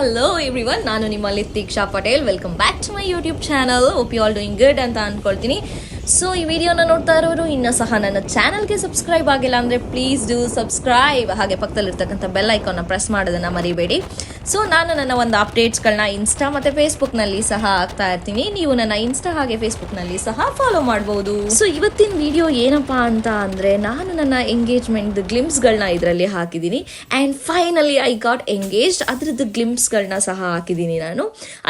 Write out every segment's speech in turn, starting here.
hello everyone, ನಾನು ನಿಮ್ಮ Lithiksha Patel. Welcome back to my YouTube channel. Hope you all doing good ಅಂತ ಅಂದ್ಕೊಳ್ತೀನಿ. So ಈ ವಿಡಿಯೋನ ನೋಡ್ತಾ ಇರೋರು ಇನ್ನೂ ಸಹ ನನ್ನ ಚಾನಲ್ಗೆ ಸಬ್ಸ್ಕ್ರೈಬ್ ಆಗಿಲ್ಲ ಅಂದರೆ ಪ್ಲೀಸ್ ಡೂ ಸಬ್ಸ್ಕ್ರೈಬ್. ಹಾಗೆ ಪಕ್ಕದಲ್ಲಿರ್ತಕ್ಕಂಥ ಬೆಲ್ ಐಕಾನ್ನ ಪ್ರೆಸ್ ಮಾಡೋದನ್ನು ಮರಿಬೇಡಿ. ಸೊ ನಾನು ನನ್ನ ಒಂದು ಅಪ್ಡೇಟ್ಸ್ಗಳನ್ನ ಇನ್ಸ್ಟಾ ಮತ್ತು ಫೇಸ್ಬುಕ್ನಲ್ಲಿ ಸಹ ಹಾಕ್ತಾ ಇರ್ತೀನಿ. ನೀವು ನನ್ನ ಇನ್ಸ್ಟಾ ಹಾಗೆ ಫೇಸ್ಬುಕ್ನಲ್ಲಿ ಸಹ ಫಾಲೋ ಮಾಡ್ಬೋದು. ಸೊ ಇವತ್ತಿನ ವಿಡಿಯೋ ಏನಪ್ಪ ಅಂತ ಅಂದರೆ, ನಾನು ನನ್ನ ಎಂಗೇಜ್ಮೆಂಟ್ ಗ್ಲಿಮ್ಸ್ಗಳನ್ನ ಇದರಲ್ಲಿ ಹಾಕಿದ್ದೀನಿ. And finally I got engaged. ಅದ್ರದ್ದು ಗ್ಲಿಮ್ಸ್ಗಳನ್ನ ಸಹ ಹಾಕಿದ್ದೀನಿ ನಾನು.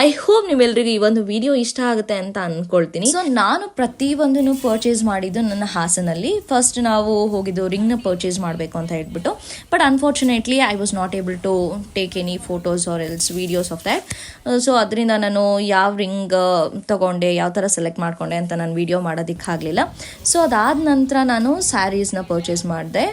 ಐ ಹೋಪ್ ನಿಮ್ಮೆಲ್ಲರಿಗೂ ಈ ಒಂದು ವಿಡಿಯೋ ಇಷ್ಟ ಆಗುತ್ತೆ ಅಂತ ಅಂದ್ಕೊಳ್ತೀನಿ. ಸೊ ನಾನು ಪ್ರತಿಯೊಂದನ್ನು ಪರ್ಚೇಸ್ ಮಾಡಿದ್ದು ನನ್ನ ಹಾಸನಲ್ಲಿ. ಫಸ್ಟ್ ನಾವು ಹೋಗಿದ್ದು ರಿಂಗ್ನ ಪರ್ಚೇಸ್ ಮಾಡಬೇಕು ಅಂತ ಹೇಳ್ಬಿಟ್ಟು, but unfortunately I was not able to take any photos or else videos of that. So ಅದರಿಂದ ನಾನು ಯಾವ ರಿಂಗ್ ತಗೊಂಡೆ, ಯಾವ ಥರ ಸೆಲೆಕ್ಟ್ ಮಾಡಿಕೊಂಡೆ ಅಂತ ನಾನು ವಿಡಿಯೋ ಮಾಡೋದಕ್ಕೆ ಆಗಲಿಲ್ಲ. ಸೊ ಅದಾದ ನಂತರ ನಾನು ಸ್ಯಾರೀಸ್ನ ಪರ್ಚೇಸ್ ಮಾಡಿದೆ.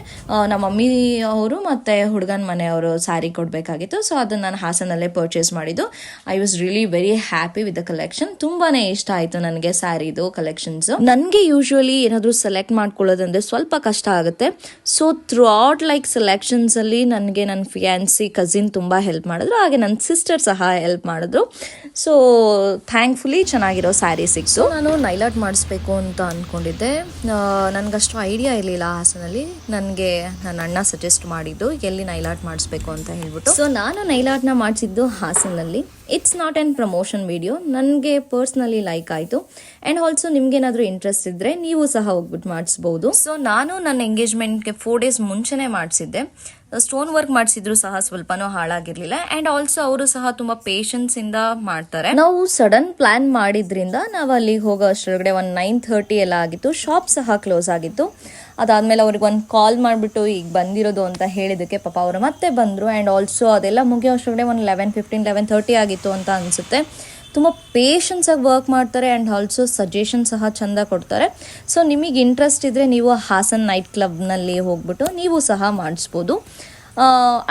ನಮ್ಮ ಮಮ್ಮಿ ಅವರು ಮತ್ತು ಹುಡುಗನ ಮನೆಯವರು ಸ್ಯಾರಿ ಕೊಡಬೇಕಾಗಿತ್ತು. ಸೊ ಅದನ್ನು ನಾನು ಹಾಸನಲ್ಲೇ ಪರ್ಚೇಸ್ ಮಾಡಿದ್ದು. I was really very happy with the collection. ತುಂಬಾ ಇಷ್ಟ ಆಯಿತು ನನಗೆ ಸ್ಯಾರಿದು ಕಲೆಕ್ಷನ್ಸ್. ನನಗೆ ಯೂಶ್ವಲಿ ಏನಾದರೂ ಸೆಲೆಕ್ಟ್ ಮಾಡ್ಕೊಳ್ಳೋದಂದ್ರೆ ಸ್ವಲ್ಪ ಕಷ್ಟ ಆಗುತ್ತೆ. ಸೊ ಥ್ರೂ ಔಟ್ ಸೆಲೆಕ್ಷನ್ಸಲ್ಲಿ ನನಗೆ ನನ್ನ ಫಿಯಾನ್ಸಿ ಕಸಿನ್ ತುಂಬ ಹೆಲ್ಪ್ ಮಾಡಿದ್ರು, ಹಾಗೆ ನನ್ನ ಸಿಸ್ಟರ್ ಸಹ ಹೆಲ್ಪ್ ಮಾಡಿದ್ರು. ಸೊ ಥ್ಯಾಂಕ್ಫುಲಿ ಚೆನ್ನಾಗಿರೋ ಸ್ಯಾರಿ ಸಿಕ್ಸು. ನಾನು ನೈಲಾಟ್ ಮಾಡಿಸ್ಬೇಕು ಅಂತ ಅಂದ್ಕೊಂಡಿದ್ದೆ. ನನಗಷ್ಟು ಐಡಿಯಾ ಇರಲಿಲ್ಲ ಹಾಸನಲ್ಲಿ. ನನಗೆ ನನ್ನ ಅಣ್ಣ ಸಜೆಸ್ಟ್ ಮಾಡಿದ್ದು ಎಲ್ಲಿ ನೈಲಾಟ್ ಮಾಡಿಸ್ಬೇಕು ಅಂತ ಹೇಳ್ಬಿಟ್ಟು. ಸೊ ನಾನು ನೈಲಾಟ್ನ ಮಾಡಿಸಿದ್ದು ಹಾಸನಲ್ಲಿ. It's not an promotion video. ನನಗೆ ಪರ್ಸ್ನಲಿ ಲೈಕ್ ಆಯಿತು. ಆ್ಯಂಡ್ ಆಲ್ಸೋ ನಿಮಗೇನಾದರೂ ಇಂಟ್ರೆಸ್ಟ್ ಇದ್ದರೆ ನೀವು ಸಹ ಹೋಗ್ಬಿಟ್ಟು ಮಾಡಿಸ್ಬೋದು. ಸೊ ನಾನು ನನ್ನ ಎಂಗೇಜ್ಮೆಂಟ್ಗೆ 4 days ಮುಂಚೆನೇ ಮಾಡಿಸಿದ್ದೆ. ಸ್ಟೋನ್ ವರ್ಕ್ ಮಾಡಿಸಿದ್ರು ಸಹ ಸ್ವಲ್ಪನೂ ಹಾಳಾಗಿರ್ಲಿಲ್ಲ. ಆ್ಯಂಡ್ ಆಲ್ಸೋ ಅವರು ಸಹ ತುಂಬ ಪೇಷನ್ಸಿಂದ ಮಾಡ್ತಾರೆ. ನಾವು ಸಡನ್ ಪ್ಲಾನ್ ಮಾಡಿದ್ರಿಂದ ನಾವು ಅಲ್ಲಿಗೆ ಹೋಗೋ ಅಷ್ಟರೊಳಗಡೆ ಒಂದು 9:30 ಎಲ್ಲ ಆಗಿತ್ತು. ಶಾಪ್ ಸಹ ಕ್ಲೋಸ್ ಆಗಿತ್ತು. ಅದಾದಮೇಲೆ ಅವ್ರಿಗೆ ಒಂದು ಕಾಲ್ ಮಾಡಿಬಿಟ್ಟು ಈಗ ಬಂದಿರೋದು ಅಂತ ಹೇಳಿದ್ದಕ್ಕೆ ಪಾಪ ಅವರು ಮತ್ತೆ ಬಂದರು. ಆ್ಯಂಡ್ ಆಲ್ಸೋ ಅದೆಲ್ಲ ಮುಗಿಯೋ ಅಷ್ಟರೊಳಗಡೆ ಒಂದು 11:15, 11:30 ಆಗಿತ್ತು ಅಂತ ಅನಿಸುತ್ತೆ. ತುಂಬ ಪೇಷನ್ಸಾಗಿ ವರ್ಕ್ ಮಾಡ್ತಾರೆ. ಆ್ಯಂಡ್ ಆಲ್ಸೋ ಸಜೆಷನ್ ಸಹ ಚೆಂದ ಕೊಡ್ತಾರೆ. ಸೊ ನಿಮಗೆ ಇಂಟ್ರೆಸ್ಟ್ ಇದ್ದರೆ ನೀವು ಹಾಸನ್ ನೈಟ್ ಕ್ಲಬ್ನಲ್ಲಿ ಹೋಗ್ಬಿಟ್ಟು ನೀವು ಸಹ ಮಾಡಿಸ್ಬೋದು.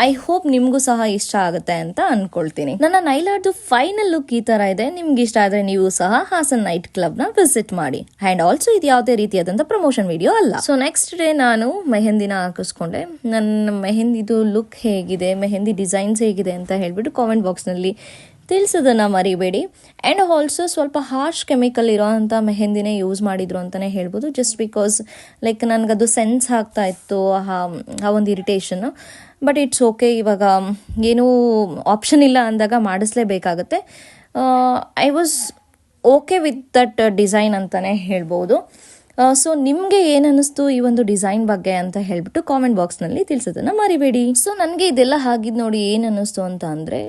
ಐ ಹೋಪ್ ನಿಮಗೂ ಸಹ ಇಷ್ಟ ಆಗುತ್ತೆ ಅಂತ ಅಂದ್ಕೊಳ್ತೀನಿ. ನನ್ನ ನೈಲಾಟ್ದು ಫೈನಲ್ ಲುಕ್ ಈ ಥರ ಇದೆ. ನಿಮ್ಗೆ ಇಷ್ಟ ಆದರೆ ನೀವು ಸಹ ಹಾಸನ್ ನೈಟ್ ಕ್ಲಬ್ನ ವಿಸಿಟ್ ಮಾಡಿ. ಆ್ಯಂಡ್ ಆಲ್ಸೋ ಇದು ಯಾವುದೇ ರೀತಿಯಾದಂಥ ಪ್ರಮೋಷನ್ ವಿಡಿಯೋ ಅಲ್ಲ. ಸೊ ನೆಕ್ಸ್ಟ್ ಡೇ ನಾನು ಮೆಹಂದಿನ ಹಾಕಿಸ್ಕೊಂಡೆ. ನನ್ನ ಮೆಹಂದಿದು ಲುಕ್ ಹೇಗಿದೆ, ಮೆಹಂದಿ ಡಿಸೈನ್ಸ್ ಹೇಗಿದೆ ಅಂತ ಹೇಳ್ಬಿಟ್ಟು ಕಾಮೆಂಟ್ ಬಾಕ್ಸ್ನಲ್ಲಿ ತಿಳಿಸೋದನ್ನು ಮರಿಬೇಡಿ. ಆ್ಯಂಡ್ ಆಲ್ಸೋ ಸ್ವಲ್ಪ ಹಾರ್ಶ್ ಕೆಮಿಕಲ್ ಇರೋವಂಥ ಮೆಹಂದಿನೇ ಯೂಸ್ ಮಾಡಿದ್ರು ಅಂತಲೇ ಹೇಳ್ಬೋದು. ಜಸ್ಟ್ ಬಿಕಾಸ್ ನನಗದು ಸೆನ್ಸ್ ಆಗ್ತಾ ಇತ್ತು ಆ ಒಂದು ಇರಿಟೇಷನ್ನು. But it's okay. ಇವಾಗ ಏನೂ ಆಪ್ಷನ್ ಇಲ್ಲ ಅಂದಾಗ ಮಾಡಿಸ್ಲೇಬೇಕಾಗತ್ತೆ. I was okay with that design ಅಂತಲೇ ಹೇಳ್ಬೋದು. ಸೊ ನಿಮಗೆ ಏನು ಅನ್ನಿಸ್ತು ಈ ಒಂದು ಡಿಸೈನ್ ಬಗ್ಗೆ ಅಂತ ಹೇಳ್ಬಿಟ್ಟು ಕಾಮೆಂಟ್ ಬಾಕ್ಸ್ನಲ್ಲಿ ತಿಳಿಸೋದನ್ನು ಮರಿಬೇಡಿ. ಸೊ ನನಗೆ ಇದೆಲ್ಲ ಆಗಿದ್ದು ನೋಡಿ ಏನು ಅನ್ನಿಸ್ತು ಅಂತ ಅಂದರೆ,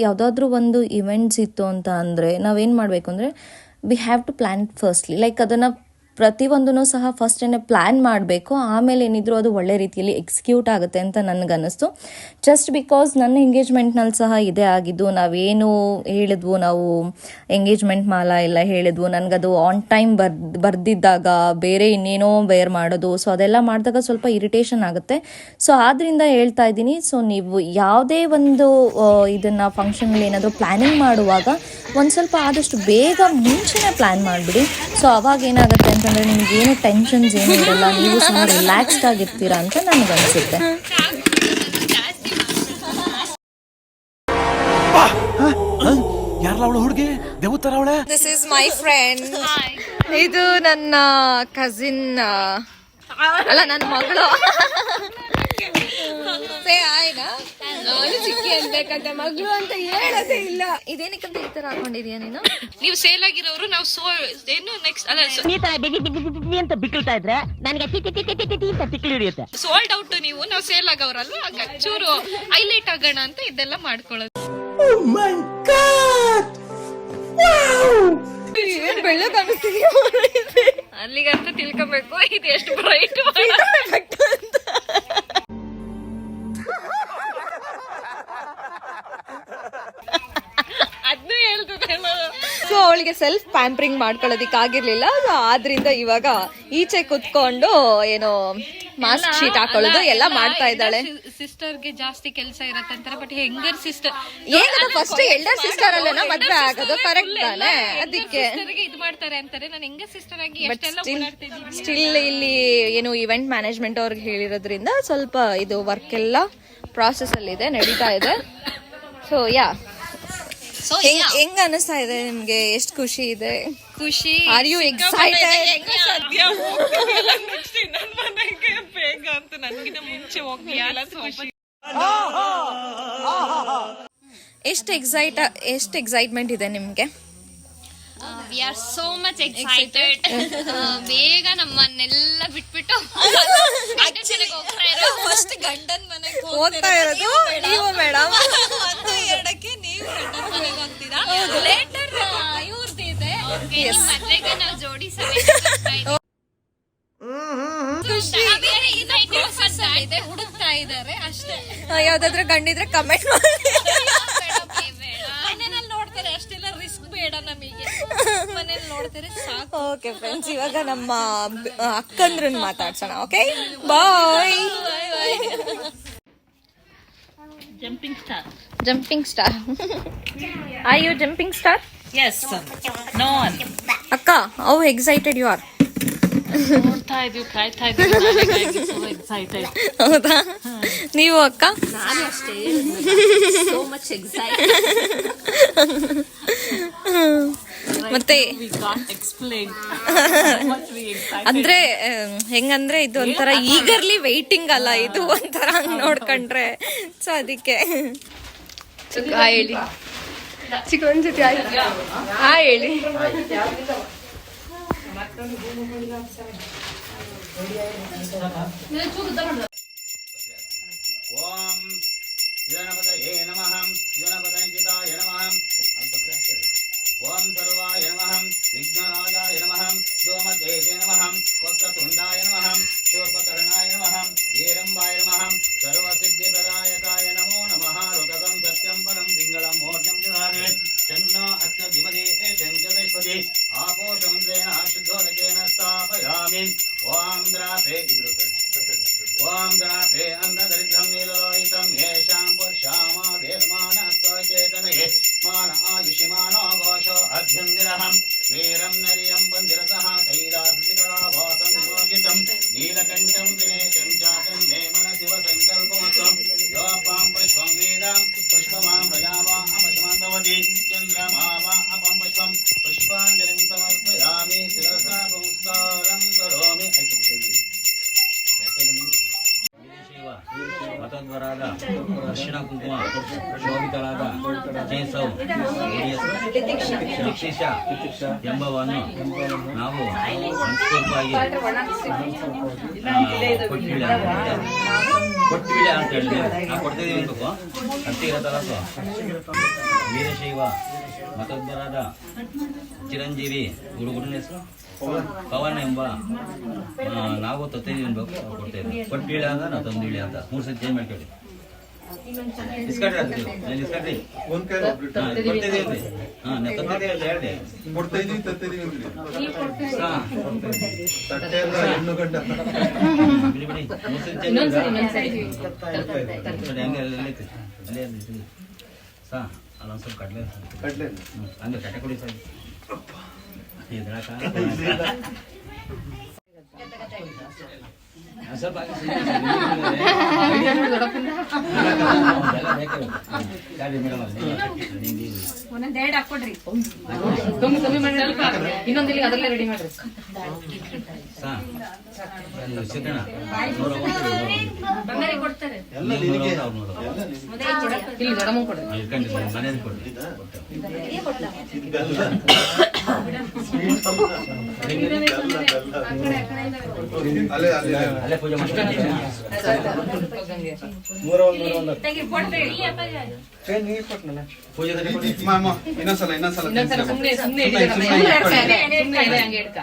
ಯಾವುದಾದ್ರೂ ಒಂದು ಇವೆಂಟ್ಸ್ ಇತ್ತು ಅಂತ ಅಂದರೆ ನಾವೇನು ಮಾಡಬೇಕು ಅಂದರೆ, we have to plan firstly. ಅದನ್ನು ಪ್ರತಿಯೊಂದೂ ಸಹ ಫಸ್ಟೇ ಪ್ಲ್ಯಾನ್ ಮಾಡಬೇಕು. ಆಮೇಲೆ ಏನಿದ್ರು ಅದು ಒಳ್ಳೆ ರೀತಿಯಲ್ಲಿ ಎಕ್ಸಿಕ್ಯೂಟ್ ಆಗುತ್ತೆ ಅಂತ ನನಗನ್ನಿಸ್ತು. ಜಸ್ಟ್ ಬಿಕಾಸ್ ನನ್ನ ಎಂಗೇಜ್ಮೆಂಟ್ನಲ್ಲಿ ಸಹ ಇದೇ ಆಗಿದ್ದು. ನಾವೇನು ಹೇಳಿದ್ವು, ನಾವು ಎಂಗೇಜ್ಮೆಂಟ್ ಮಾಲ ಎಲ್ಲ ಹೇಳಿದ್ವು, ನನಗದು ಆನ್ ಟೈಮ್ ಬರ್ದಿದ್ದಾಗ ಬೇರೆ ಇನ್ನೇನೋ ವೇರ್ ಮಾಡೋದು. ಸೊ ಅದೆಲ್ಲ ಮಾಡಿದಾಗ ಸ್ವಲ್ಪ ಇರಿಟೇಷನ್ ಆಗುತ್ತೆ. ಸೊ ಆದ್ದರಿಂದ ಹೇಳ್ತಾ ಇದ್ದೀನಿ. ಸೊ ನೀವು ಯಾವುದೇ ಒಂದು ಇದನ್ನು ಫಂಕ್ಷನಲ್ಲಿ ಏನಾದರೂ ಪ್ಲ್ಯಾನಿಂಗ್ ಮಾಡುವಾಗ ಒಂದು ಸ್ವಲ್ಪ ಆದಷ್ಟು ಬೇಗ ಮುಂಚೆನೇ ಪ್ಲ್ಯಾನ್ ಮಾಡಿಬಿಡಿ. ಸೊ ಅವಾಗ ಏನಾಗುತ್ತೆ ಅಂತಂದರೆ ನಿಮಗೇನು ಟೆನ್ಷನ್ಸ್ ಏನೂ ಇರಲ್ಲ, ನೀವು ಸಹ ರಿಲ್ಯಾಕ್ಸ್ಡ್ ಆಗಿರ್ತೀರಾ ಅಂತ ನನಗನ್ಸುತ್ತೆ. This is my friend. ಇದು ನನ್ನ ಕಸಿನ್, ಅಲ್ಲ ನನ್ನ ಮಗಳು. ಚಿಕ್ಕಿ ಅನ್ಬೇಕಂತ, ಮಗಳು ಅಂತ ಹೇಳೋದೇ ಇಲ್ಲ. ಇದೇನಕ್ಕಂತ ಈ ತರ ಹಾಕೊಂಡಿದ್ಯಾ ನೀನು? ನೀವು ಸೇಲ್ ಆಗಿರೋರು ನಾವು ಏನು ನೆಕ್ಸ್ಟ್ ಅಲ್ಲ ಅಂತ ಬಿಕ್ಕಳ್ತಾ ಇದ್ರೆ ನನಗೆ ತಿಕ್ಕಿ ಹಿಡಿಯುತ್ತೆ. ಸೋಲ್ಡ್ ಔಟ್ ನೀವು, ನಾವು ಸೇಲ್ ಆಗವ್ರಲ್ಲ, ಚೂರು ಹೈಲೈಟ್ ಆಗೋಣ ಅಂತ ಇದೆಲ್ಲ ಮಾಡ್ಕೊಳ್ಳೋದು. ಬೆಳ್ಳ ಕಾಣಿಸ್ತೀವಿ ಅಲ್ಲಿಗಂತ ತಿಳ್ಕೊಬೇಕು ಇದು ಎಷ್ಟು ಬ್ರೈಟ್ ಅದನ್ನು ಹೇಳ್ತದೆ. ಸೊ ಅವಳಿಗೆ ಸೆಲ್ಫ್ ಪ್ಯಾಂಪರಿಂಗ್ ಮಾಡ್ಕೊಳ್ಳೋದಿಕ್ ಆಗಿರ್ಲಿಲ್ಲ. ಆದ್ರಿಂದ ಇವಾಗ ಈಚೆ ಕುತ್ಕೊಂಡು ಏನೋ ಮಾಸ್ಕ್ ಶೀಟ್ ಹಾಕೊಳ್ಳೋದು ಎಲ್ಲ ಮಾಡ್ತಾ ಇದ್ದಾಳೆ. ಸಿಸ್ಟರ್ಗೆ ಜಾಸ್ತಿ ಕೆಲಸ ಇರತ್ತಂತಾರೆ. ಬಟ್ ಹೆಂಗರ್ ಸಿಸ್ಟರ್ ಏನದು ಫಸ್ಟ್ ಎಲ್ಡರ್ ಸಿಸ್ಟರ್ ಅಲ್ಲೇನೋ ಮದ್ವೆ ಆಗೋದು, ಕರೆಕ್ಟ್ ತಾನೆ? ಅದಕ್ಕೆ ಇದು ಮಾಡ್ತಾರೆ ಅಂತಾರೆ. ನಾನು ಹೆಂಗರ್ ಸಿಸ್ಟರ್ ಆಗಿ ಎಷ್ಟೆಲ್ಲ ಓಡಾಡ್ತಿದ್ದೀನಿ. ಸ್ಟಿಲ್ ಇಲ್ಲಿ ಏನು ಇವೆಂಟ್ ಮ್ಯಾನೇಜ್ಮೆಂಟ್ ಅವ್ರಿಗೆ ಹೇಳಿರೋದ್ರಿಂದ ಸ್ವಲ್ಪ ಇದು ವರ್ಕ್ ಎಲ್ಲ ಪ್ರಾಸೆಸ್ ಅಲ್ಲಿ ಇದೆ, ನಡೀತಾ ಇದೆ. ಸೊ ಯಾ ಸೊ ಹೆಂಗ್ ಅನಿಸ್ತಾ ಇದೆ ನಿಮ್ಗೆ? ಎಷ್ಟು ಖುಷಿ ಇದೆ? ಖುಷಿ. Are you excited? ಸದ್ಯ ಹೋಗ್ತಿಲ್ಲ ನೆಕ್ಸ್ಟ್ ಇನ್ನೊಂದು ಮನೆಗೆ ಬೇಗ ಅಂತ ನನಗಿಂತ ಮುಂಚೆ ಹೋಗ್ಲಿಲ್ಲ. ಎಷ್ಟು ಎಕ್ಸೈಟ್ಮೆಂಟ್ ಇದೆ ನಿಮ್ಗೆ? We are so much excited. ಬೇಗ ನಮ್ಮನ್ನೆಲ್ಲ ಬಿಟ್ಬಿಟ್ಟು ಫಸ್ಟ್ ಗಂಡನ್ ಮನೆಗೆ ಹೋಗ್ತಾ ಇರೋದು ನೀವು ಮೇಡಮ್. 1-2ಕ್ಕೆ ನೀವು ಗಂಡನ ಮನೆಗೆ ಹೋಗ್ತೀರಾ. ಲೇಟರ್ ಇವ್ರದಿದೆ ಮದ್ವೆಗೆ ನಾವು ಜೋಡಿ ಹುಡುಕ್ತಾ ಇದಾರೆ ಅಷ್ಟೇ. ಯಾವ್ದಾದ್ರು ಗಂಡಿದ್ರೆ ಕಮೆಂಟ್ ಮಾಡಿ. ಮನೇಲಿ ನೋಡ್ತಾರೆ ಅಷ್ಟೆಲ್ಲ ರಿಸ್ಕ್ ಬೇಡ ನಮಗೆ. ಮನೇಲಿ ನೋಡ್ತಾರೆ ಸಾಕು. ಓಕೆ ಫ್ರೆಂಡ್ಸ್, ಇವಾಗ ನಮ್ಮ ಅಕ್ಕಂದ್ರನ್ನ ಮಾತಾಡ್ಸೋಣ. Okay, bye. Jumping star. Are you jumping star? Yes, no one. ಅಕ್ಕ, ಹೌ ಎಕ್ಸೈಟೆಡ್ ಯು ಆರ್? ನೋಡ್ತಾ ಇದೀವಿ, ಕಾಯ್ತಾ ಇದೀವಿ. So excited. ಹೌದಾ? ನೀವು ಅಕ್ಕ? ನಾನು ಅಷ್ಟೇ ಸೋ ಮಚ್ ಎಕ್ಸೈಟ್. ಮತ್ತೆ We can't explain how much we excited. ಅಂದ್ರೆ ಹೆಂಗಂದ್ರೆ ಇದು ಒಂಥರ ಈಗರ್ಲಿ ವೈಟಿಂಗ್ ಅಲ್ಲ, ಇದು ಒಂಥರ ಹಂಗ್ ನೋಡ್ಕೊಂಡ್ರೆ. ಸೊ ಅದಕ್ಕೆ ಹೇಳಿ ಚಿಕ್ಕಂಜೊತೆ ಹೇಳಿ. ಓಂ ಗಣಪತಯೇ ನಮಃ ಗಣಪತಂಚಿತಾಯ ನಮಃ ಓಂ ಸರ್ವಾಯ ನಮಃ ವಿಘ್ನರಾಜಾಯ ನಮಃ ಧೂಮಕೇತೇ ನಮಃ ವಕ್ರತುಂಡಾಯ ನಮಃ ಶೂರ್ಪಕರ್ಣಾಯ ನಮಃ ಹೇರಂಬಾಯ ನಮಃ ಸರ್ವಸಿದ್ಧಿಪ್ರದಾಯಕಾಯ ನಮೋ ನಮಃ ಋತಕಂ ಸತ್ಯಂ ಪರಂ ಪಿಂಗಳಂ ಮೋರ್ಜಂ ದಧಾರೆ ಚನ್ನೋ ಅಚ್ಚಧಿಪತಿ ಶಂಚದೇಶ್ಪತಿ ಆಪೋ ಸಮುದ್ರೇಣ ಶುದ್ಧೋದಕೇನ ಸ್ಥಾಪಯಾಮಿ. ಓಂ ದ್ರಾಪೇ ಓಂ ದ್ರಾಪೇ ಅಂಧದರಿದ್ರಂ ನೀಲಲೋಹಿತಂ ಯೇಷಾಂ ಪುರುಷಾಮ ವೇರ್ಮಾನಸ್ತವಚೇತನಯೇ ಮಾನ ಆಯುಷಿಮಾನೋ ಘೋಷೋ ಅಭ್ಯಂದಿರಹಂ ವೀರಂ ನರಿಯಂ ಬಂದಿರತಃ ಕೈಲಾಸಸಿಕರಾಭಾಸಂ ವಿಮೋಚಿತಂ ನೀಲಕಂಠಂ ದಿನೇಶಂ ಚಾತನ್ಮೇ ಮನಸಿ ಸಂಕಲ್ಪಮತ್ವಂ ಯೋಪಾಂ ಪುಷ್ಪಂ ವೇದಾಂ ಪುಷ್ಪಮಾಂ ಪ್ರಜಾವಾ ಅಪಶಮಂತವತಿ ಚಂದ್ರಮಾವಾ ಅಪಂ ಪುಷ್ಪಂ ಪುಷ್ಪಾಂಜಲಿಂ ಸಮರ್ಪಯಾಮಿ ಶಿರಸಾ ಸಂಸ್ಕಾರಂ ಕರೋಮಿ. ಮತದ್ವರಾದ ಅರ್ಶಿಣ ಕುಂಕುಮ ಶೋಭಿತರಾದ ಜೈಸೌ ನಿತೀಶ ಎಂಬವನ್ನು ನಾವು ಮನಸ್ಪೂರ್ವವಾಗಿ ಕೊಟ್ಟಿಳೆ ಅಂತ ಹೇಳಿದ್ವಿ. ನಾವು ಕೊಡ್ತಿದ್ದೀವಿ ಅನ್ಬೇಕು ಅಂತಿರತ್ತಲ್ಲ. ವೀರಶೈವ ಮತದ್ವರಾದ ಚಿರಂಜೀವಿ ಗುರುಗುರುನ ಹೆಸರು ಪವನ್ ಎಂಬ ನಾವು ತತ್ತಿದ್ದೀವಿ ಅನ್ಬೇಕು ಕೊಡ್ತೇವೆ. ಕೊಟ್ಟಿಳೆ ಅಂತ ನಾವು ತಂದಿಳಿ ಅಂತ 3 ಸತಿ ಚೇಂಜ್ ಮಾಡ್ಕೊಳ್ಳಿ. ಇಸ್ಕಟ್ರಿ ಅಂತ ಇಸ್ಕಟ್ರಿ ಕೊಡ್ತಿದ್ದೀವಿ. ಹಾಂ ನಾವು ತತ್ತಿದ್ದೀವಿ ಅಂತ ಹೇಳಿದೆ. ಬಿಡಿ ಬಿಡಿ 3 ಸತಿ ಚೇಂಜ್ ಅಲ್ಲೇ ಸಾ ಅಲ್ಲೊಂದು ಸ್ವಲ್ಪ ಕಡಲೆ ಹಂಗೆ ಕಟ್ಟೆ ಕೊಡಿ ಸರ್. ಸ್ವಲ್ಪ ಒಂದೊಂದೆರಡು ಹಾಕೊಡ್ರಿ. ಇನ್ನೊಂದು ಇಲ್ಲಿ ಅದರಲ್ಲೇ ರೆಡಿ ಮಾಡ್ರಿ. ಕೊಡ್ತಾರೆ ಇಲ್ಲಿ ದೊಡ್ಡಮ್ಮ ಕೊಡ್ರಿ. ಮನೇಲಿ ಕೊಡ್ರಿ. ಅಲ್ಲೇ ಪೂಜೆ ಮಾಡ್ತಾರೆ. ಪೂಜೆ ಇನ್ನೊಂದ್ಸಲ ಸುಮ್ಮನೆ ಹಂಗೆ ಇಡ್ಕ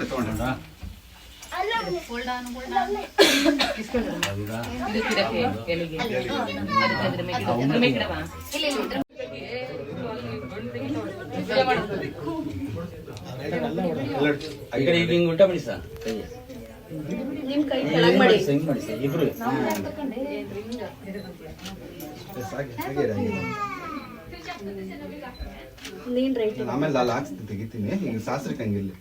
ತಗೊಂಡ್ರೆ ಎಲ್ಲಿಗೆ ಅದ್ರ ಮೇಗಿಡವಾ ಈ ಕಡೆ ಈಗ ಹಿಂಗ್ ಉಲ್ಟಾ ಮಾಡಿ ಸರ್ ಮಾಡಿ ಸರ್ ಇಬ್ರು ಆಮೇಲೆ ಅಲ್ಲಿ ಹಾಕ್ಸ್ತಿ ತೆಗಿತೀನಿ. ಈಗ ಶಾಸ್ತ್ರಕ್ಕೆ ಹಂಗಿಲ್ಲ.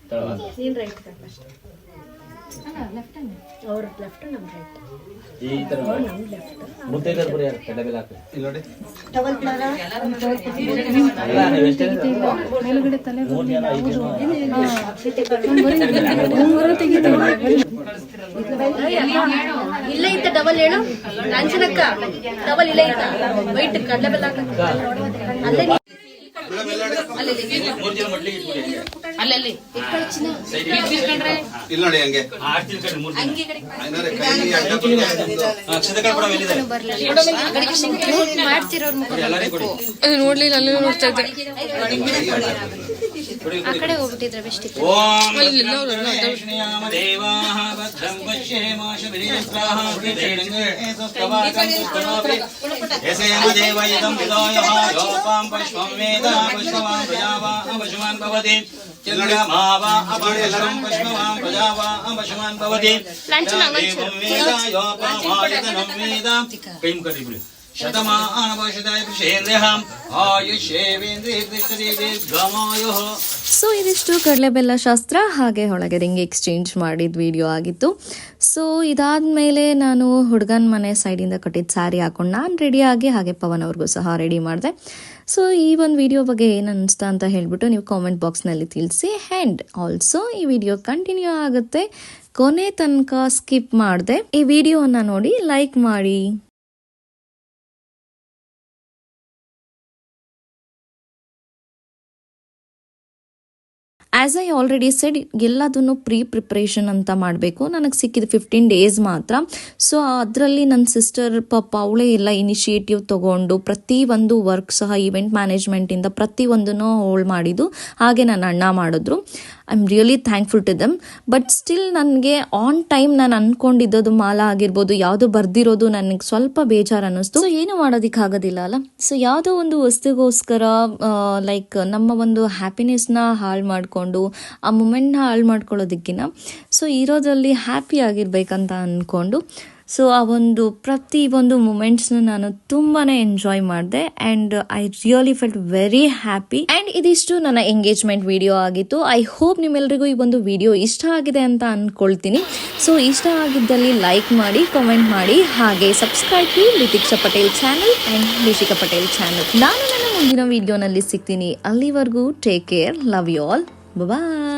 ಈ ತರ ಮುದ್ದೆ ಕರ್ಪೂರ ಕಡಲೆ ಬೆಲ್ಲ ಹಾಕಿ ಇಲ್ಲಿ ನೋಡಿ. ಅಲ್ಲ ನೀವು ಎಷ್ಟೇ 3 ಜನ 5 ಜನ ಇಲ್ಲೇ ಇತ್ತ ಡಬಲ್ ಹೇಳು ಲಾಂಛನಕ್ಕ ಡಬಲ್ ಇಲ್ಲೇ ಇತ್ತ ವೈಟ್ ಕಡಲೆ ಬೆಲ್ಲ ಅಲ್ಲೇ 3 ಜನ ಮಡ್ಲಿಗೆ ಇಟ್ಬಿಡಿ ಅಲ್ಲಲ್ಲಿ ಇಲ್ಲಿ ನೋಡಿ ಹಂಗೆ ಆಡ್ತಿಲ್ ಕಡೆ 3 ಜನ ಐನಾರೆ ಕೈ ಅಡ್ಡ ಬಂದು ಅಕ್ಷತೆ ಕರ್ಪೂರ ಎಲ್ಲಿದೆ ಎಲ್ಲರಿಗೂ ಕೊಡಿ ನೋಡ್ಲಿಲ್ಲ ಅಲ್ಲೇ ನೋಡ್ತಾ ಇದ್ದೆ ಓಂ ಶ್ರೀಯಾಮ ದೇವಾಃ ಭದ್ರಂ ಪಶ್ಯೇಮಾಶುಭಿರ್ಯಸ್ರಾಃ ಶ್ರೀರಂಗೇಸಸ್ತವಾಕಂ ಪುಷ್ಪನೋಪಿ ಯಸೇಮ ದೇವೈದಂ ವಿದಾಯಃ ಯೋಪಾಂ ಪುಷ್ಪಂ ವೇದ ಪುಷ್ಪವಾಂ ಪ್ರಜಾವಾಂ ಪಶುಮಾನ್ ಭವತಿ ಚಂದ್ರಮಾವಾ ಅಪರ್ಯಸಂ ಪುಷ್ಪವಾಂ ಪ್ರಜಾವಾಂ ಪಶುಮಾನ್ ಭವತಿ ದೇವಂ ವೇದ ಯೋಪಾಂ ಆಯತನಂ ವೇದ ಕೈಂ ಕರಿಬಿಡಿ ಶತಮಾನವಶದಾಯ ಪುಷೇಂದ್ರಹಂ ಆಯುಷ್ಯೇವೇಂದ್ರೇ ಕೃಷ್ಣದೇ ದೀರ್ಘಮಾಯುಃ. ಸೊ ಇದಿಷ್ಟು ಕಡಲೆಬೆಲ್ಲ ಶಾಸ್ತ್ರ ಹಾಗೆ ಒಳಗೆ ರಿಂಗ್ ಎಕ್ಸ್ಚೇಂಜ್ ಮಾಡಿದ ವಿಡಿಯೋ ಆಗಿತ್ತು. ಸೊ ಇದಾದಮೇಲೆ ನಾನು ಹುಡುಗನ ಮನೆ ಸೈಡಿಂದ ಕಟ್ಟಿದ ಸ್ಯಾರಿ ಹಾಕೊಂಡು ನಾನು ರೆಡಿಯಾಗಿ ಹಾಗೆ ಪವನ್ ಅವ್ರಿಗೂ ಸಹ ರೆಡಿ ಮಾಡಿದೆ. ಸೊ ಈ ಒಂದು ವಿಡಿಯೋ ಬಗ್ಗೆ ಏನು ಅನಿಸ್ತಾ ಅಂತ ಹೇಳಿಬಿಟ್ಟು ನೀವು ಕಾಮೆಂಟ್ ಬಾಕ್ಸ್ನಲ್ಲಿ ತಿಳಿಸಿ. ಆ್ಯಂಡ್ ಆಲ್ಸೋ ಈ ವಿಡಿಯೋ ಕಂಟಿನ್ಯೂ ಆಗುತ್ತೆ, ಕೊನೆ ತನಕ ಸ್ಕಿಪ್ ಮಾಡಿದೆ ಈ ವಿಡಿಯೋನ ನೋಡಿ ಲೈಕ್ ಮಾಡಿ. ಆ್ಯಸ್ ಐ ಆಲ್ರೆಡಿ ಸೆಡ್ ಎಲ್ಲದನ್ನು ಪ್ರಿಪ್ರೇಷನ್ ಅಂತ ಮಾಡಬೇಕು. ನನಗೆ ಸಿಕ್ಕಿದ 15 ಡೇಸ್ ಮಾತ್ರ. ಸೊ ಅದರಲ್ಲಿ ನನ್ನ ಸಿಸ್ಟರ್ ಪಾಪ ಅವಳೇ ಎಲ್ಲ ಇನಿಷಿಯೇಟಿವ್ ತೊಗೊಂಡು ಪ್ರತಿಯೊಂದು ವರ್ಕ್ ಸಹ ಈವೆಂಟ್ ಮ್ಯಾನೇಜ್ಮೆಂಟಿಂದ ಪ್ರತಿಯೊಂದನ್ನು ಹೋಲ್ಡ್ ಮಾಡಿದ್ದು. ಹಾಗೆ ನನ್ನ ಅಣ್ಣ ಮಾಡಿದ್ರು. I am really thankful to them. But still ನನಗೆ ಆನ್ ಟೈಮ್ ನಾನು ಅಂದ್ಕೊಂಡಿದ್ದದು ಮಾಲ ಆಗಿರ್ಬೋದು ಯಾವುದು ಬರ್ದಿರೋದು ನನಗೆ ಸ್ವಲ್ಪ ಬೇಜಾರು ಅನ್ನಿಸ್ತು. ಸೊ ಏನು ಮಾಡೋದಕ್ಕಾಗೋದಿಲ್ಲ ಅಲ್ಲ. ಸೊ ಯಾವುದೋ ಒಂದು ವಸ್ತುಗೋಸ್ಕರ ಲೈಕ್ ನಮ್ಮ ಒಂದು ಹ್ಯಾಪಿನೆಸ್ನ ಹಾಳು ಮಾಡಿಕೊಂಡು ಆ ಮೂಮೆಂಟ್ನ ಹಾಳು ಮಾಡ್ಕೊಳ್ಳೋದಕ್ಕಿಂತ ಸೊ ಇರೋದ್ರಲ್ಲಿ ಹ್ಯಾಪಿ ಆಗಿರ್ಬೇಕಂತ ಅಂದ್ಕೊಂಡು ಸೊ ಆ ಪ್ರತಿಯೊಂದು ಮೂಮೆಂಟ್ಸ್ನ ನಾನು ತುಂಬಾ ಎಂಜಾಯ್ ಮಾಡಿದೆ. And I really felt very happy. And ಇದಿಷ್ಟು ನನ್ನ ಎಂಗೇಜ್ಮೆಂಟ್ ವಿಡಿಯೋ ಆಗಿತ್ತು. ಐ ಹೋಪ್ ನಿಮ್ಮೆಲ್ಲರಿಗೂ ಈ ಒಂದು ವಿಡಿಯೋ ಇಷ್ಟ ಆಗಿದೆ ಅಂತ ಅಂದ್ಕೊಳ್ತೀನಿ. ಸೊ ಇಷ್ಟ ಆಗಿದ್ದಲ್ಲಿ ಲೈಕ್ ಮಾಡಿ, ಕಾಮೆಂಟ್ ಮಾಡಿ, ಹಾಗೆ subscribe to Litiksha Patel channel and Lishika Patel channel. ನಾನು ನನ್ನ ಮುಂದಿನ ವಿಡಿಯೋನಲ್ಲಿ ಸಿಗ್ತೀನಿ. ಅಲ್ಲಿವರೆಗೂ take care, love you all, bye.